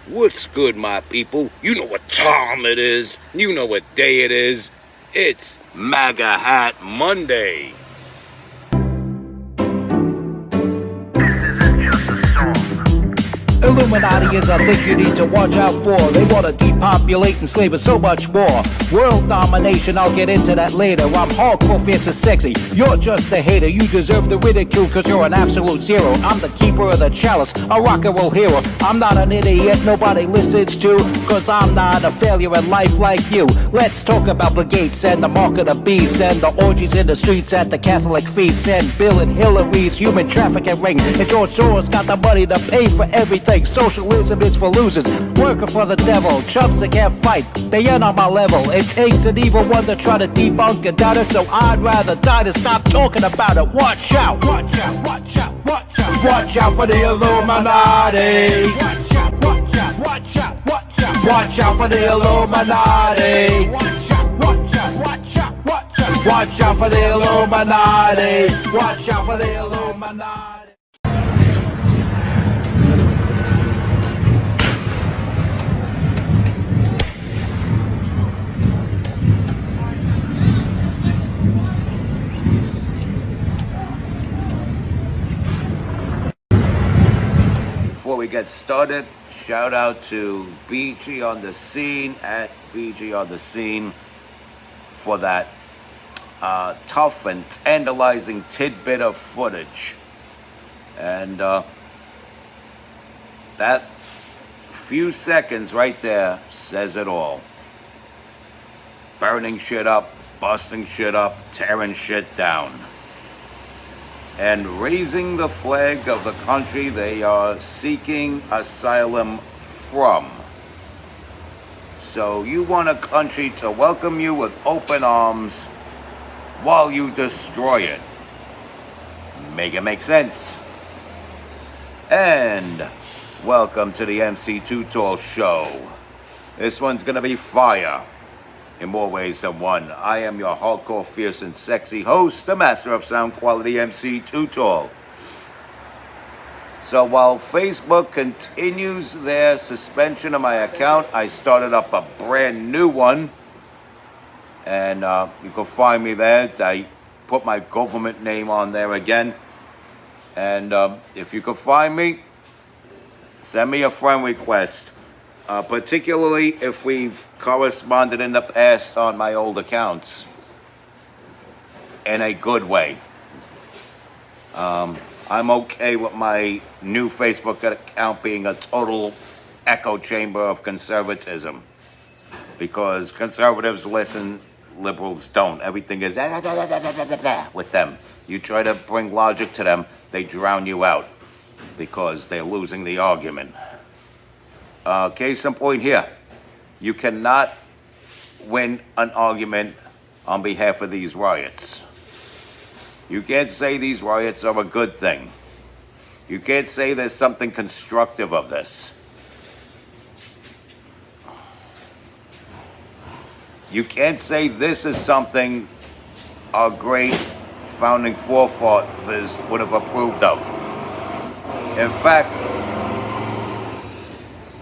What's good, my people? You know what time it is. You know what day it is. It's MAGA Hat Monday. Illuminati is a thing you need to watch out for. They want to depopulate and slave us so much more. World domination, I'll get into that later. I'm hardcore, fierce and sexy. You're just a hater. You deserve the ridicule cause you're an absolute zero. I'm the keeper of the chalice, a rock and roll hero. I'm not an idiot nobody listens to, cause I'm not a failure in life like you. Let's talk about Bill Gates and the mark of the beast, and the orgies in the streets at the Catholic feasts, and Bill and Hillary's human trafficking ring. And George Soros got the money to pay for everything. Socialism is for losers, working for the devil. Chumps that can't fight, they ain't on my level. It takes an evil one to try to debunk and doubt it, so I'd rather die than stop talking about it. Watch out, watch out, watch out, watch out. Watch out for the Illuminati. Watch out, watch out, watch out, watch out. Watch out for the Illuminati. Watch out, watch out, watch out, watch out. Watch out for the Illuminati. Watch out for the Illuminati. Before we get started, shout out to BG on the Scene at BG on the Scene for that tough and tantalizing tidbit of footage. And that few seconds right there says it all. Burning shit up, busting shit up, tearing shit down, and raising the flag of the country they are seeking asylum from. So you want a country to welcome you with open arms while you destroy it. Make it make sense. And welcome to the MC Too Tall Show. This one's gonna be fire in more ways than one. I am your hardcore, fierce, and sexy host, the master of sound quality, MC Too Tall. So while Facebook continues their suspension of my account, I started up a brand new one. And you can find me there. I put my government name on there again. And if you can find me, send me a friend request. Particularly if we've corresponded in the past on my old accounts in a good way. I'm okay with my new Facebook account being a total echo chamber of conservatism, because conservatives listen, liberals don't. Everything is with them. You try to bring logic to them, they drown you out because they're losing the argument. Case in point here, you cannot win an argument on behalf of these riots. You can't say these riots are a good thing. You can't say there's something constructive of this. You can't say this is something our great founding forefathers would have approved of. In fact,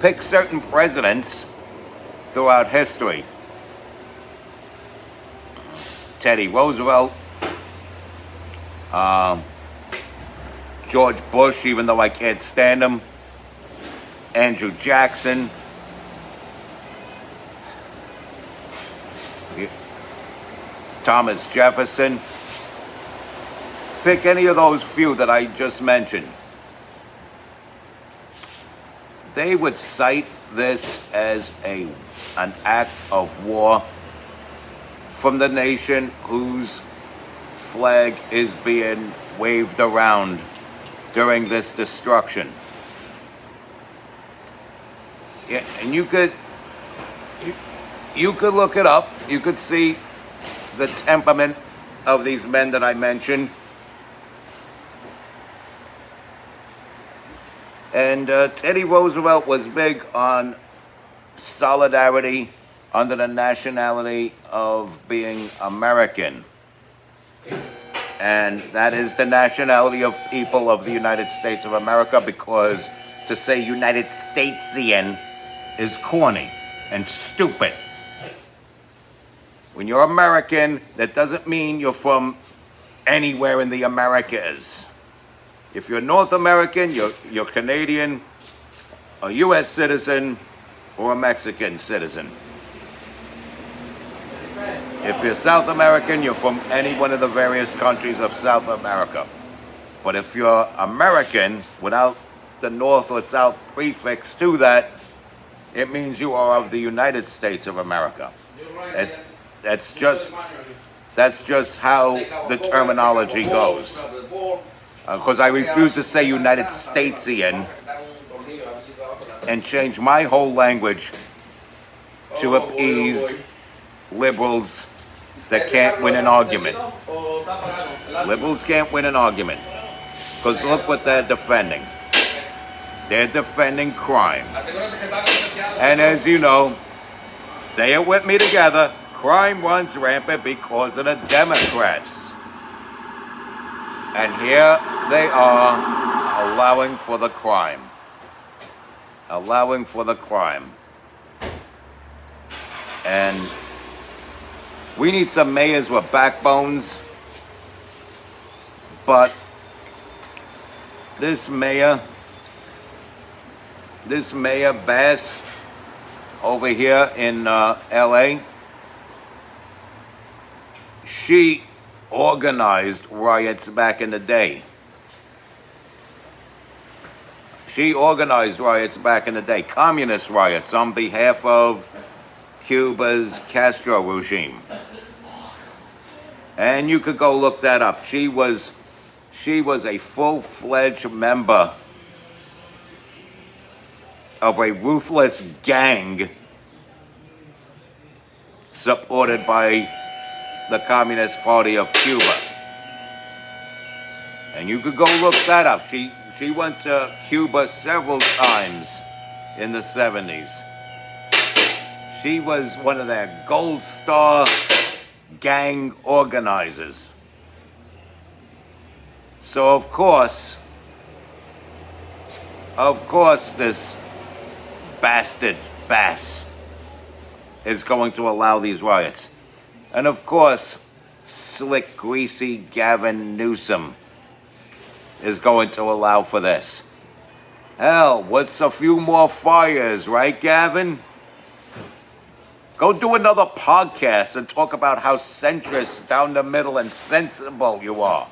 pick certain presidents throughout history. Teddy Roosevelt, George Bush, even though I can't stand him, Andrew Jackson, Thomas Jefferson. Pick any of those few that I just mentioned. They would cite this as an act of war from the nation whose flag is being waved around during this destruction. Yeah, and you could look it up. You could see the temperament of these men that I mentioned. And Teddy Roosevelt was big on solidarity under the nationality of being American. And that is the nationality of people of the United States of America, because to say United Statesian is corny and stupid. When you're American, that doesn't mean you're from anywhere in the Americas. If you're North American, you're Canadian, a U.S. citizen, or a Mexican citizen. If you're South American, you're from any one of the various countries of South America. But if you're American, without the North or South prefix to that, it means you are of the United States of America. That's just how the terminology goes. Because I refuse to say United Statesian and change my whole language to appease liberals that can't win an argument. Liberals can't win an argument. Because look what they're defending. They're defending crime. And as you know, say it with me together, crime runs rampant because of the Democrats. And here they are allowing for the crime. Allowing for the crime. And we need some mayors with backbones. But this mayor Bass over here in LA, she organized riots back in the day. She organized riots back in the day, communist riots on behalf of Cuba's Castro regime. And you could go look that up. She was a full-fledged member of a ruthless gang supported by the Communist Party of Cuba. And you could go look that up. She went to Cuba several times in the 70s. She was one of their Gold Star gang organizers. So of course this bastard Bass is going to allow these riots. And of course, slick, greasy Gavin Newsom is going to allow for this. Hell, what's a few more fires, right, Gavin? Go do another podcast and talk about how centrist, down the middle, and sensible you are.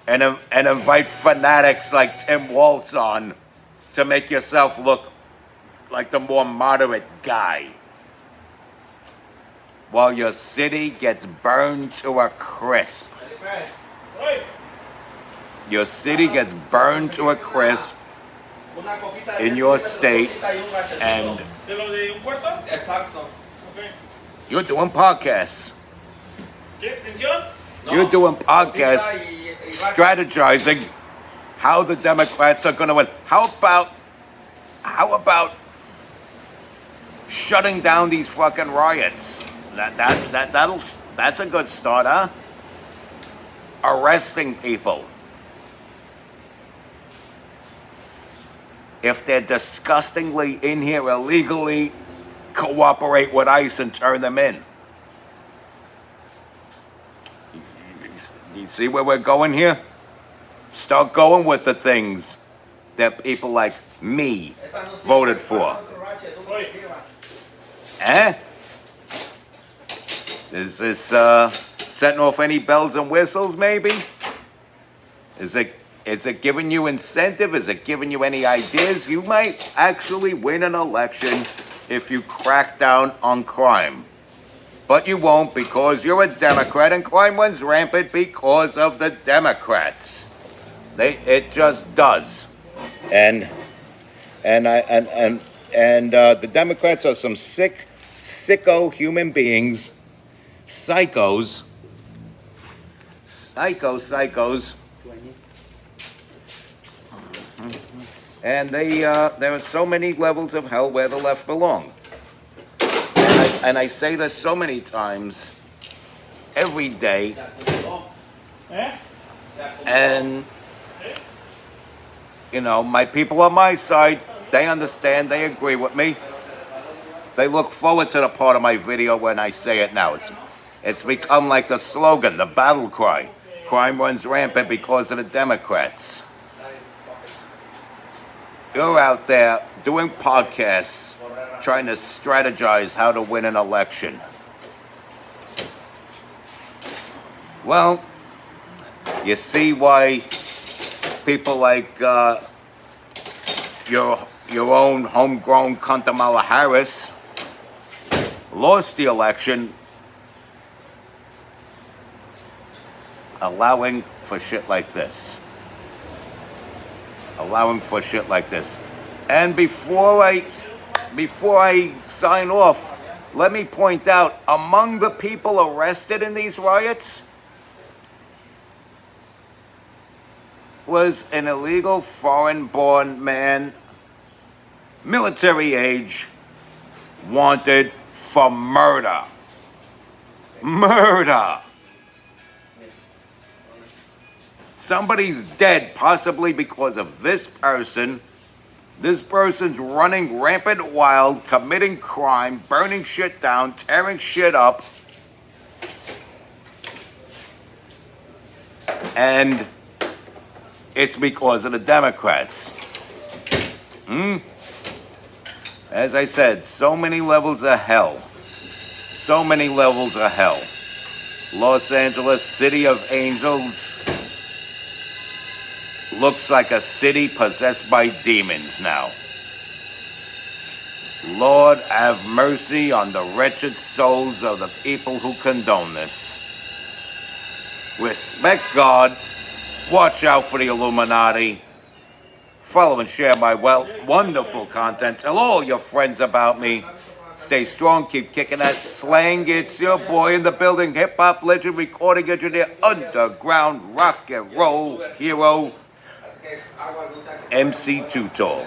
And invite fanatics like Tim Waltz on to make yourself look like the more moderate guy. While your city gets burned to a crisp. Your city gets burned to a crisp in your state, and you're doing podcasts. You're doing podcasts strategizing how the Democrats are going to win. How about shutting down these fucking riots? That's a good start, huh? Arresting people. If they're disgustingly in here illegally, cooperate with ICE and turn them in. You see where we're going here? Start going with the things that people like me voted for. Is this setting off any bells and whistles, maybe? Is it giving you incentive? Is it giving you any ideas? You might actually win an election if you crack down on crime. But you won't, because you're a Democrat, and crime runs rampant because of the Democrats. It just does. And the Democrats are some sicko human beings, psychos. And there are so many levels of hell where the left belong. And I say this so many times, every day. And You know, my people on my side, they understand, they agree with me. They look forward to the part of my video when I say it now. It's become like the slogan, the battle cry. Crime runs rampant because of the Democrats. You're out there doing podcasts, trying to strategize how to win an election. Well, you see why people like your own homegrown Kamala Harris lost the election, allowing for shit like this. And before I sign off, let me point out, among the people arrested in these riots was an illegal foreign-born man, military age, wanted for murder. Murder! Somebody's dead, possibly because of this person. This person's running rampant wild, committing crime, burning shit down, tearing shit up. And it's because of the Democrats. As I said, so many levels of hell. So many levels of hell. Los Angeles, City of Angels, looks like a city possessed by demons now. Lord, have mercy on the wretched souls of the people who condone this. Respect God. Watch out for the Illuminati. Follow and share my wonderful content. Tell all your friends about me. Stay strong, keep kicking that slang. It's your boy in the building, hip-hop legend, recording engineer, underground rock and roll hero, MC Too Tall.